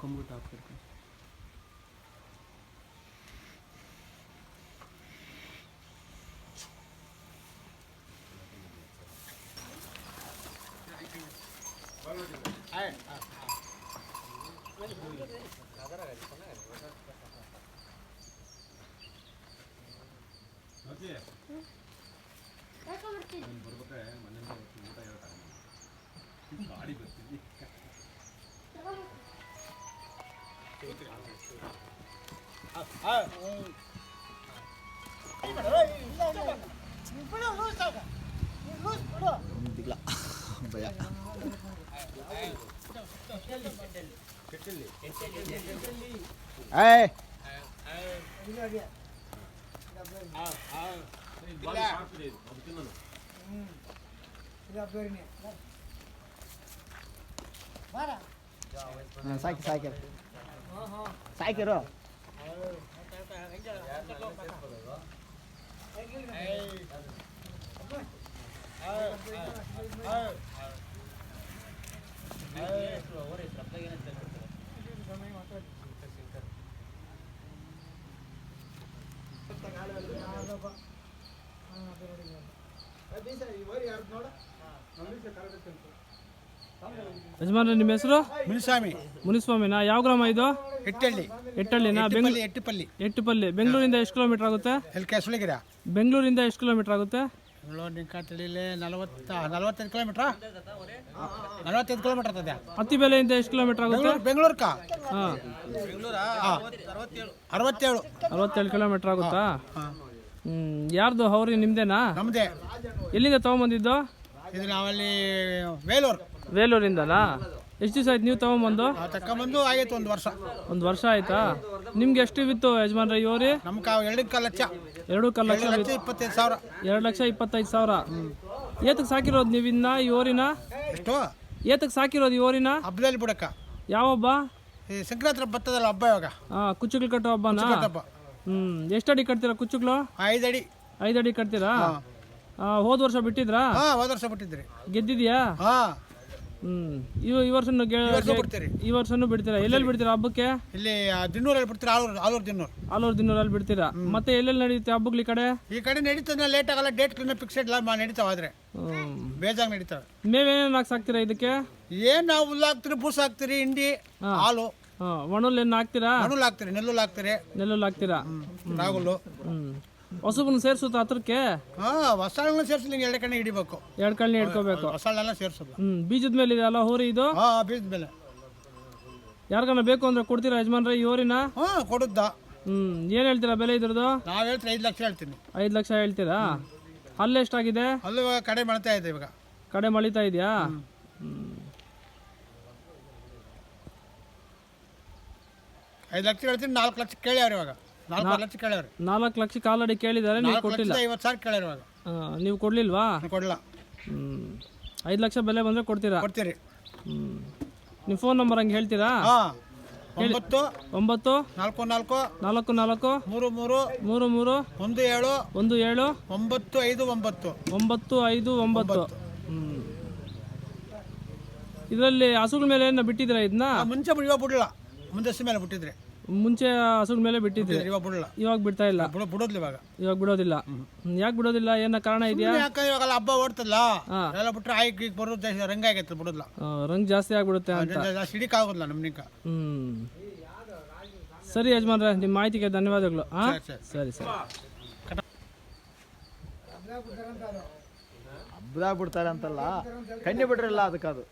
Computer of करके ಗಾಡಿ ಬರ್ತೀನಿ ಭಯ ಸಾಕಿ ಸಾಕಿ ಸಾಕಿರೋ ಯಜಮಾನ್ರೆ ನಿಮ್ಮ ಹೆಸರು? ಮುನಿಸ್ವಾಮಿ. ಮುನಿಸ್ವಾಮಿನಾ? ಯಾವ ಗ್ರಾಮ ಇದು? ಎಟ್ಟಳ್ಳಿ. ಎಟ್ಟಳ್ಳಿನಾ? ಎಟ್ಟುಪಲ್ಲಿ. ಬೆಂಗಳೂರಿಂದ ಎಷ್ಟು ಕಿಲೋಮೀಟರ್ ಆಗುತ್ತೆ? ಸುಳಿಗಿರ. ಬೆಂಗಳೂರಿಂದ ಎಷ್ಟು ಕಿಲೋಮೀಟರ್ ಆಗುತ್ತೆ? ಬೆಂಗಳೂರಿನ 45 ಕಿಲೋಮೀಟ್ರಾ? 45 ಕಿಲೋಮೀಟರ್ ಆಗ್ತದೆ. ಅತ್ತಿಬೆಲೆಯಿಂದ ಎಷ್ಟು ಕಿಲೋಮೀಟರ್ ಆಗುತ್ತೆ? ಬೆಂಗಳೂರ್ಕ? ಹಾಂ, 67 ಕಿಲೋಮೀಟರ್ ಆಗುತ್ತಾ? ಯಾರ್ದು ಹೌರಿ? ನಿಮ್ದೇನಾ? ನಮ್ಮದೇ. ಎಲ್ಲಿಂದ ತೊಗೊಂಬಂದಿದ್ದು? ಇದು ನಾವಲ್ಲಿ ವೇಲೂರಿಂದನಾ? ಎಷ್ಟು ದಿವಸ ಆಯ್ತು ನೀವು ತೊಗೊಂಬಂದು? ತಗೊಂಬಂದು ಆಗೈತೆ ಒಂದು ವರ್ಷ ಆಯ್ತಾ? ನಿಮ್ಗೆ ಎಷ್ಟು ಬಿತ್ತು ಯಜಮಾನ್ರೆ ಇವರಿ? ನಮ್ಗೆ 2 ಲಕ್ಷ. 2 ಲಕ್ಷ. 2,25,000. 2,25,000. ಏತಕ್ಕೆ ಸಾಕಿರೋದು ನೀವಿನ್ನ ಈ ಓರಿನ? ಎಷ್ಟು ಏತಕ್ಕೆ ಸಾಕಿರೋದು ಈ ಓರಿನ? ಹಬ್ಬದಲ್ಲಿ ಬಿಡಕ್ಕ. ಯಾವ ಹಬ್ಬ? ಈ ಸಂಕ್ರಾಂತಿ ಬರ್ತದಲ್ಲ ಹಬ್ಬ ಇವಾಗ. ಕುಚ್ಚುಗಳು ಕಟ್ಟೋ ಹಬ್ಬನಾ? ಎಷ್ಟು ಅಡಿ ಕಟ್ತೀರಾ ಕುಚ್ಚುಗಳು? 5 ಅಡಿ. 5 ಅಡಿ ಕಟ್ತೀರಾ? ಹೋದ ವರ್ಷ ಬಿಟ್ಟಿದ್ರಾ? ಹೋದ ವರ್ಷ ಬಿಟ್ಟಿದ್ರಿ. ಗೆದ್ದಿದ್ಯಾ? ಈ ವರ್ಷನೂ ಈ ವರ್ಷನೂ ಬಿಡ್ತೀರಾ? ಎಲ್ಲೆಲ್ಲಿ ಬಿಡ್ತೀರಾ ಹಬ್ಬಕ್ಕೆ? ಇಲ್ಲಿ ದಿನ್ನೂರಲ್ಲಿ ಬಿಡ್ತೀರಾ. ಆಲೂರು ದಿನ್ನೂರಲ್ಲಿ ಬಿಡ್ತೀರಾ? ಮತ್ತೆ ಎಲ್ಲೆಲ್ಲಿ ನಡೆಯುತ್ತೆ ಹಬ್ಬಗಳು? ಈ ಕಡೆ ನಡೀತದೆ. ಲೇಟ್ ಆಗಲ್ಲ. ಡೇಟ್ ಫಿಕ್ಸೆಡ್ ನಡೀತಾವ. ಆದ್ರೆ ಬೇಜಾಗ ನಡೀತಾವೆ. ಮೇವೇನೇನು ಹಾಕ್ಸಾಕ್ತೀರಾ ಇದಕ್ಕೆ? ಏನ್ ನಾವು ಹುಲ್ಲು ಹಾಕ್ತಿರಿ, ಬೂಸ ಹಾಕ್ತಿರಿ, ಹಿಂಡಿ, ಹಾಲು. ಒಣಲ್ ಏನು ಹಾಕ್ತೀರಾ? ಹಣ್ಣುಲ್ ಹಾಕ್ತಿರಿ, ನೆಲ್ಲುಲ್ ಹಾಕ್ತೀರಾ, ರಾಗುಲು. ಹೊಸಬನ್ನ ಸೇರ್ಸುತ್ತ ಹತ್ರಕ್ಕೆ? ಹೊಸಾಳನ್ನ ಸೇರ್ಸಲಿ. 2 ಕಣ್ಣೆ ಹಿಡಿಬೇಕು. 2 ಕಣ್ಣೆ ಹಿಡ್ಕೋಬೇಕು. ಹೊಸಾಳೆಲ್ಲ ಸೇರ್ಸೋದು. ಬೀಜದ ಮೇಲೆ ಇದೆಯಲ್ಲ ಹೋರಿ ಇದು? ಬೀಜದ ಮೇಲೆ. ಯಾರಿಗಾನ ಬೇಕು ಅಂದ್ರೆ ಕೊಡ್ತೀರಾ ಯಜಮಾನ್ರೆ ಈ ಹೋರಿನ? ಕೊಡುದ್ದ. ಏನ್ ಹೇಳ್ತೀರಾ ಬೆಲೆ ಇದ್ರದ್ದು? ನಾವ್ ಹೇಳ್ತೀವಿ 5 ಲಕ್ಷ ಹೇಳ್ತೀನಿ. 5 ಲಕ್ಷ ಹೇಳ್ತೀರಾ? ಅಲ್ಲೇ ಎಷ್ಟಾಗಿದೆ? ಅಲ್ಲೂ ಕಡೆ ಮಾಡ್ತಾ ಇದೆ ಇವಾಗ. ಕಡೆ ಮಳಿತಾ ಇದೆಯಾ? 5 ಲಕ್ಷ ಹೇಳ್ತೀನಿ. 4 ಲಕ್ಷ ಕೇಳ್ಯಾವ್ರಿ ಇವಾಗ. 4 ಲಕ್ಷ ಕೇಳ್ಯಾವ್ರಿ. 4 ಲಕ್ಷಕ್ಕೆ ಆಲ್ರೆಡಿ ಕೇಳಿದ್ದಾರೆ, ನೀವು ಕೊಟ್ಟಿಲ್ಲ. 50,000 ಕೇಳ್ಯಾರ ಇವಾಗ. ನೀವು ಕೊಡ್ಲಿಲ್ವಾ? ಕೊಡಲ್ಲ. 5 ಲಕ್ಷ ಬೆಲೆ ಬಂದ್ರೆ ಕೊಡ್ತೀರಾ? ಕೊಡ್ತೀರಿ. ನಿಮ್ಮ ಫೋನ್ ನಂಬರ್ ಹಂಗೆ ಹೇಳ್ತೀರಾ? 9 44 44 33 17 959. 959. ಇದರಲ್ಲಿ ಹಸುಗಳ ಮೇಲೆ ಏನ ಬಿಟ್ಟಿದ್ದೀರಾ ಇದನ್ನ? ಮುಂಚೆ ಇವಾಗ ಬಿಡಲ್ಲ. ಮುಂದಷ್ಟು ಮೇಲೆ ಬಿಟ್ಟಿದ್ರೆ. ಮುಂಚೆ ಹಸುಗಳ ಮೇಲೆ ಬಿಟ್ಟಿದ್ರೆ ಇವಾಗ ಬಿಡಲ್ಲ. ಇವಾಗ ಬಿಡ್ತಾ ಇಲ್ಲ. ಬಿಡೋದಿಲ್ಲ ಇವಾಗ ಬಿಡೋದಿಲ್ಲ. ಯಾಕೆ ಬಿಡೋದಿಲ್ಲ? ಏನ ಕಾರಣ ಇದೆಯಾ? ಇವಾಗ ಹಬ್ಬ ಓಡ್ತಲ್ಲ, ಎಲ್ಲ ಬಿಟ್ರೆ ಆಯ್ಕೆ ಬರೋದು ರಂಗ ಆಗೈತೆ. ಬಿಡೋದಿಲ್ಲ. ರಂಗ್ ಜಾಸ್ತಿ ಆಗ್ಬಿಡುತ್ತೆ ಅಂತ. ಸಿಡಿಕ್ ಆಗೋದಿಲ್ಲ ನಮ್ನಿಕ. ಸರಿ ಯಜಮಾನ್ರೆ, ನಿಮ್ಮ ಮಾಹಿತಿಗೆ ಧನ್ಯವಾದಗಳು. ಸರಿ. ಹಬ್ಬದಾಗ ಬಿಡ್ತಾರೆ ಅಂತಲ್ಲ, ಕಣ್ಣಿ ಬಿಡ್ರಲ್ಲ ಅದಕ್ಕೆ. ಅದು